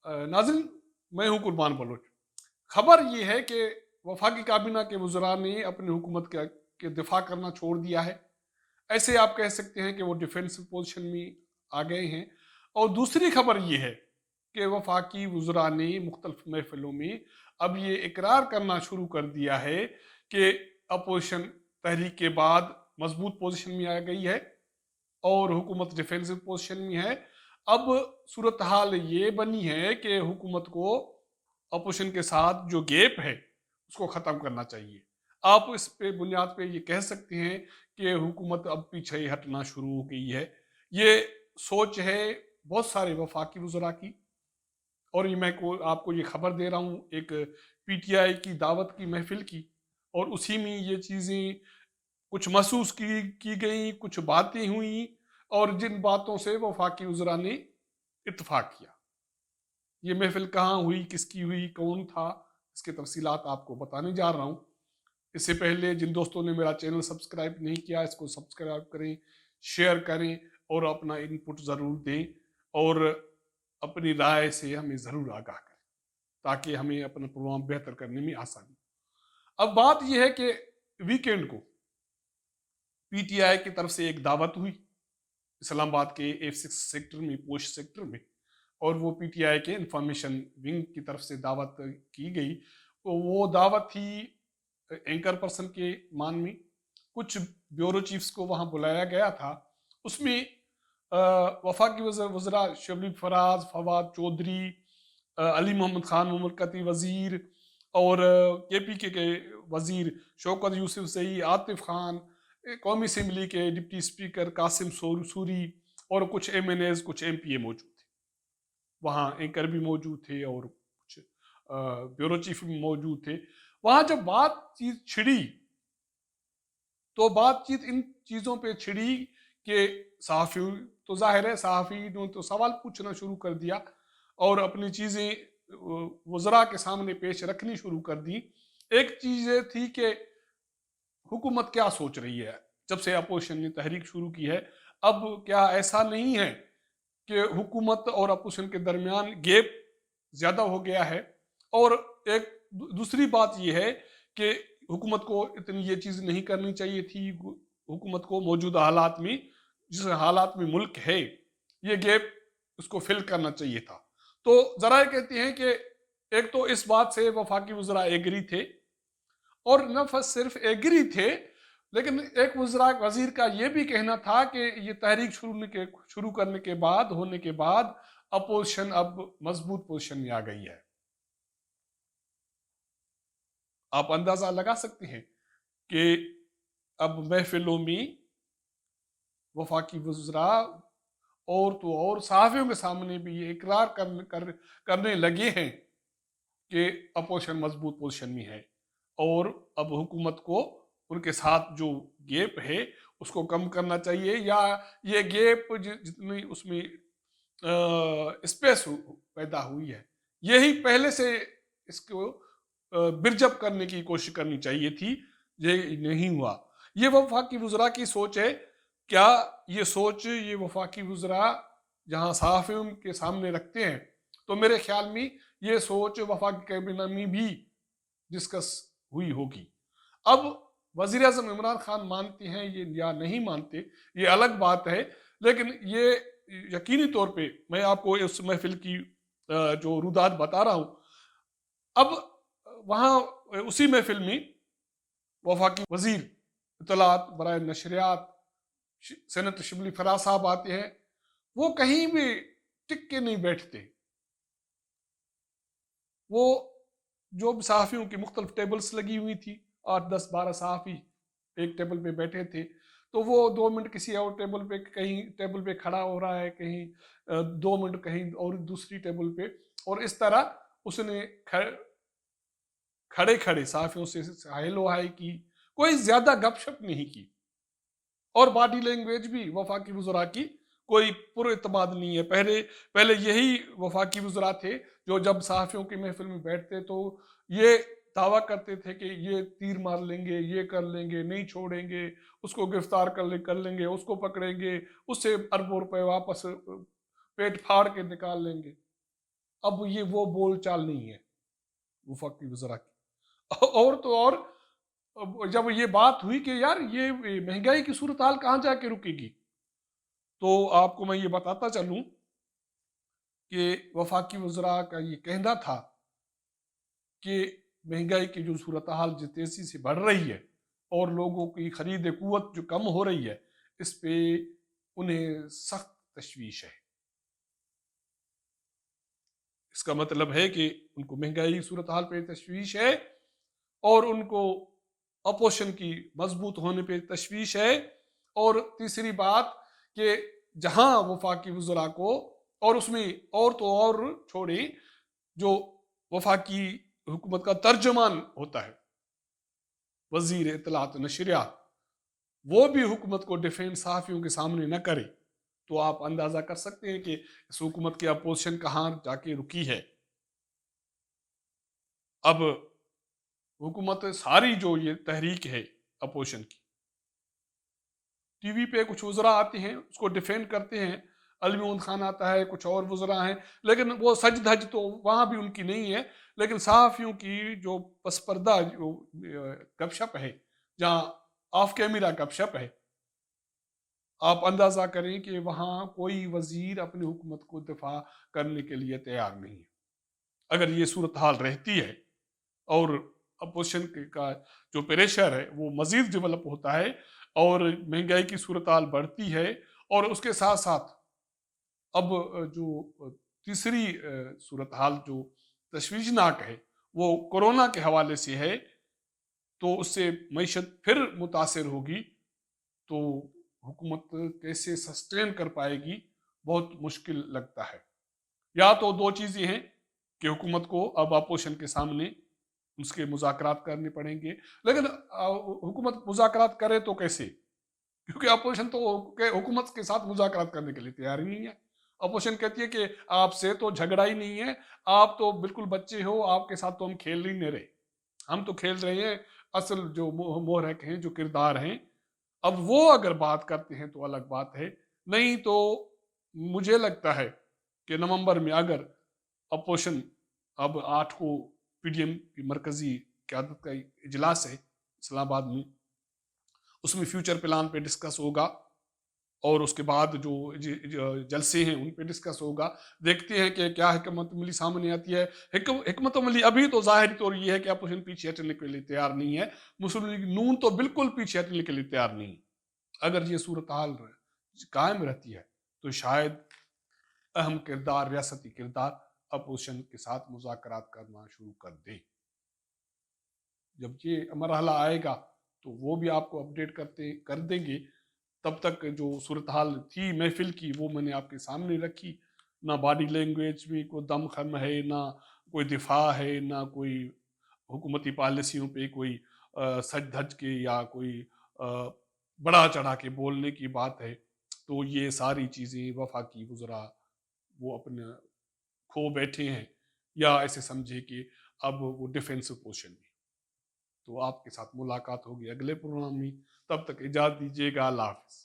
नाज़रीन, मैं हूँ कुर्बान बलोच। खबर ये है कि वफाकी काबीना के वज़रा ने अपनी हुकूमत के दिफा करना छोड़ दिया है। ऐसे आप कह सकते हैं कि वो डिफेंसिव पोजीशन में आ गए हैं। और दूसरी खबर ये है कि वफाकी वज़रा ने मुख्तलिफ महफिलों में अब ये इकरार करना शुरू कर दिया है कि अपोजिशन तहरीक के बाद मजबूत पोजीशन में आ गई है और हुकूमत डिफेंसिव पोजीशन में है। अब सूरत हाल ये बनी है कि हुकूमत को अपोजिशन के साथ जो गैप है उसको ख़त्म करना चाहिए। आप इस पे बुनियाद पे ये कह सकते हैं कि हुकूमत अब पीछे हटना शुरू हो गई है। ये सोच है बहुत सारे वफाकी वज़रा की। और ये आपको ये खबर दे रहा हूँ एक पीटीआई की दावत की महफिल की, और उसी में ये चीज़ें कुछ महसूस की गई, कुछ बातें हुई, और जिन बातों से वफाकी वज़रा ने इत्तेफाक किया। ये महफिल कहाँ हुई, किसकी हुई, कौन था, इसके तफसीलात आपको बताने जा रहा हूँ। इससे पहले जिन दोस्तों ने मेरा चैनल सब्सक्राइब नहीं किया, इसको सब्सक्राइब करें, शेयर करें और अपना इनपुट ज़रूर दें, और अपनी राय से हमें ज़रूर आगाह करें ताकि हमें अपना प्रोग्राम बेहतर करने में आसानी। अब बात यह है कि वीकेंड को पीटीआई की तरफ से एक दावत हुई इस्लामाबाद के F6 सेक्टर में, पोश सेक्टर में, और वो पीटीआई के इंफॉर्मेशन विंग की तरफ से दावत की गई। तो वो दावत थी एंकर पर्सन के मान में। कुछ ब्यूरो चीफ्स को वहाँ बुलाया गया था। उसमें वफाकी वज़रा शबली फराज, फवाद चौधरी, अली मोहम्मद खान मुमलकती वज़ीर, और के वज़ीर शौकत यूसुफ सई, आतिफ खान, कौमी असम्बली के डिप्टी स्पीकर कासिम सूरी, और कुछ MNAs, कुछ MPA मौजूद थे। वहाँ एंकर भी मौजूद थे और कुछ ब्यूरो चीफ भी मौजूद थे। वहाँ जब बातचीत छिड़ी तो बातचीत इन चीज़ों पे छिड़ी कि सहाफ़ी, तो जाहिर है सहाफ़ी ने तो सवाल पूछना शुरू कर दिया और अपनी चीज़ें वज़रा के सामने पेश रखनी शुरू कर दी। एक चीज़ ये थी कि हुकूमत क्या सोच रही है जब से अपोजिशन ने तहरीक शुरू की है। अब क्या ऐसा नहीं है कि हुकूमत और अपोजिशन के दरमियान गैप ज़्यादा हो गया है? और एक दूसरी बात यह है कि हुकूमत को इतनी ये चीज़ नहीं करनी चाहिए थी। हुकूमत को मौजूदा हालात में, जिस हालात में मुल्क है, ये गैप उसको फिल करना चाहिए था। तो ज़रा कहते हैं कि एक तो इस बात से वफाकी वज़रा एग्री थे, और न सिर्फ एग्री थे, लेकिन एक वज़ीर का ये भी कहना था कि ये तहरीक शुरू करने के बाद, होने के बाद, अपोजिशन अब मजबूत पोजीशन में आ गई है। आप अंदाजा लगा सकते हैं कि अब महफिलों में वफाकी वज़रा और सहाफ़ियों के सामने भी ये इकरार करने लगे हैं कि अपोजिशन मजबूत पोजीशन में है, और अब हुकूमत को उनके साथ जो गैप है उसको कम करना चाहिए, या ये गैप जितनी उसमें स्पेस पैदा हुई है, यही पहले से इसको बिरजब करने की कोशिश करनी चाहिए थी। ये नहीं हुआ। ये वफाकी वज़रा की सोच है। क्या ये सोच ये वफाकी वज़रा जहाँ सहाफ़ियों के सामने रखते हैं, तो मेरे ख्याल में ये सोच वफाकी कैबिनेट में भी डिस्कस हुई होगी। अब वज़ीर आज़म इमरान खान मानते हैं ये या नहीं मानते, ये अलग बात है, लेकिन ये यकीनी तौर पे मैं आपको इस महफिल की जो रुदात बता रहा हूँ। अब वहाँ उसी महफिल में वफाकी वज़ीर इत्तलात बराए नशरियात सेनेटर शिबली फराज साहब आते हैं। वो कहीं भी टिक के नहीं बैठते। वो जो सहाफ़ियों की मुख्तलिफ टेबल्स लगी हुई थी, 8 10 12 सहाफ़ी एक टेबल पे बैठे थे, तो वो 2 मिनट किसी और टेबल पे, कहीं टेबल पे खड़ा हो रहा है, कहीं 2 मिनट कहीं और दूसरी टेबल पे, और इस तरह उसने खड़े खड़े सहाफ़ियों से हेलो हाय की, कोई ज़्यादा गपशप नहीं की। और बॉडी लैंग्वेज भी वफाकी वज़रा की कोई पुरएतमाद नहीं है। पहले पहले यही वफाकी वज़रा थे जो जब सहाफ़ियों की महफिल में बैठते तो ये दावा करते थे कि ये तीर मार लेंगे, ये कर लेंगे, नहीं छोड़ेंगे, उसको गिरफ्तार कर लेंगे, उसको पकड़ेंगे, उससे अरबों रुपए वापस पेट फाड़ के निकाल लेंगे। اب یہ وہ بول چال نہیں ہے وفاقی وزراء کی۔ اور تو اور جب یہ بات ہوئی کہ یار یہ مہنگائی کی صورتحال کہاں جا کے رکے گی، تو آپ کو میں یہ بتاتا چلوں کہ وفاقی وزراء کا یہ کہنا تھا کہ مہنگائی کی جو صورتحال جس تیزی سے بڑھ رہی ہے اور لوگوں کی خرید قوت جو کم ہو رہی ہے، اس پہ انہیں سخت تشویش ہے۔ اس کا مطلب ہے کہ ان کو مہنگائی کی صورتحال پہ تشویش ہے، اور ان کو اپوزیشن کی مضبوط ہونے پہ تشویش ہے، اور تیسری بات کہ جہاں وفاقی وزراء کو، اور اس میں اور تو اور چھوڑیں، جو وفاقی حکومت کا ترجمان ہوتا ہے وزیر اطلاعات و نشریات، وہ بھی حکومت کو ڈیفینس صحافیوں کے سامنے نہ کرے، تو آپ اندازہ کر سکتے ہیں کہ اس حکومت کی اپوزیشن کہاں جا کے رکی ہے۔ اب حکومت ساری جو یہ تحریک ہے اپوزیشن کی، ٹی وی پہ کچھ وزراء آتے ہیں اس کو ڈیفینڈ کرتے ہیں، علمی خان آتا ہے، کچھ اور وزراء ہیں، لیکن وہ سج دھج تو وہاں بھی ان کی نہیں ہے، لیکن صحافیوں کی جو پس پردہ جو گپ شپ ہے، جہاں آف کیمرہ گپ شپ ہے، آپ اندازہ کریں کہ وہاں کوئی وزیر اپنی حکومت کو دفاع کرنے کے لیے تیار نہیں ہے۔ اگر یہ صورتحال رہتی ہے اور اپوزیشن کا جو پریشر ہے وہ مزید ڈیولپ ہوتا ہے اور مہنگائی کی صورتحال بڑھتی ہے، اور اس کے ساتھ ساتھ اب جو تیسری صورتحال جو تشویشناک ہے وہ کورونا کے حوالے سے ہے، تو اس سے معیشت پھر متاثر ہوگی، تو حکومت کیسے سسٹین کر پائے گی، بہت مشکل لگتا ہے۔ یا تو دو چیزیں ہیں کہ حکومت کو اب اپوزیشن کے سامنے اس کے مذاکرات کرنے پڑیں گے، لیکن حکومت مذاکرات کرے تو کیسے؟ کیونکہ اپوزیشن تو حکومت کے ساتھ مذاکرات کرنے کے لیے تیار ہی نہیں ہے۔ اپوزیشن کہتی ہے کہ آپ سے تو جھگڑا ہی نہیں ہے، آپ تو بالکل بچے ہو، آپ کے ساتھ تو ہم کھیل ہی نہیں رہے، ہم تو کھیل رہے ہیں اصل جو محرک ہیں، جو کردار ہیں۔ اب وہ اگر بات کرتے ہیں تو الگ بات ہے، نہیں تو مجھے لگتا ہے کہ نومبر میں اگر اپوزیشن، اب 8 کو پی ڈی ایم کی مرکزی قیادت کا اجلاس ہے اسلام آباد میں، اس میں فیوچر پلان پہ ڈسکس ہوگا، اور اس کے بعد جو جلسے ہیں ان پہ ڈسکس ہوگا، دیکھتے ہیں کہ کیا حکمت عملی سامنے آتی ہے۔ حکمت عملی ابھی تو ظاہری طور یہ ہے کہ اپوزیشن پیچھے ہٹنے کے لیے تیار نہیں ہے، مسلم لیگ نون تو بالکل پیچھے ہٹنے کے لیے تیار نہیں ہے۔ اگر یہ صورتحال قائم رہتی ہے تو شاید اہم کردار، ریاستی کردار اپوزیشن کے ساتھ مذاکرات کرنا شروع کر دے۔ جب یہ مرحلہ آئے گا تو وہ بھی آپ کو اپڈیٹ کر دیں گے۔ تب تک جو صورتحال تھی محفل کی وہ میں نے آپ کے سامنے رکھی، نہ باڈی لینگویج میں کوئی دم خم ہے، نہ کوئی دفاع ہے، نہ کوئی حکومتی پالیسیوں پہ کوئی سج دھج کے یا کوئی بڑا چڑھا کے بولنے کی بات ہے۔ تو یہ ساری چیزیں وفاقی وزراء وہ اپنے کھو بیٹھے ہیں، یا ایسے سمجھے کہ اب وہ ڈیفینسو پوزیشن میں۔ تو آپ کے ساتھ ملاقات ہوگی اگلے پروگرام میں، تب تک اجازت دیجیے گا، اللہ حافظ۔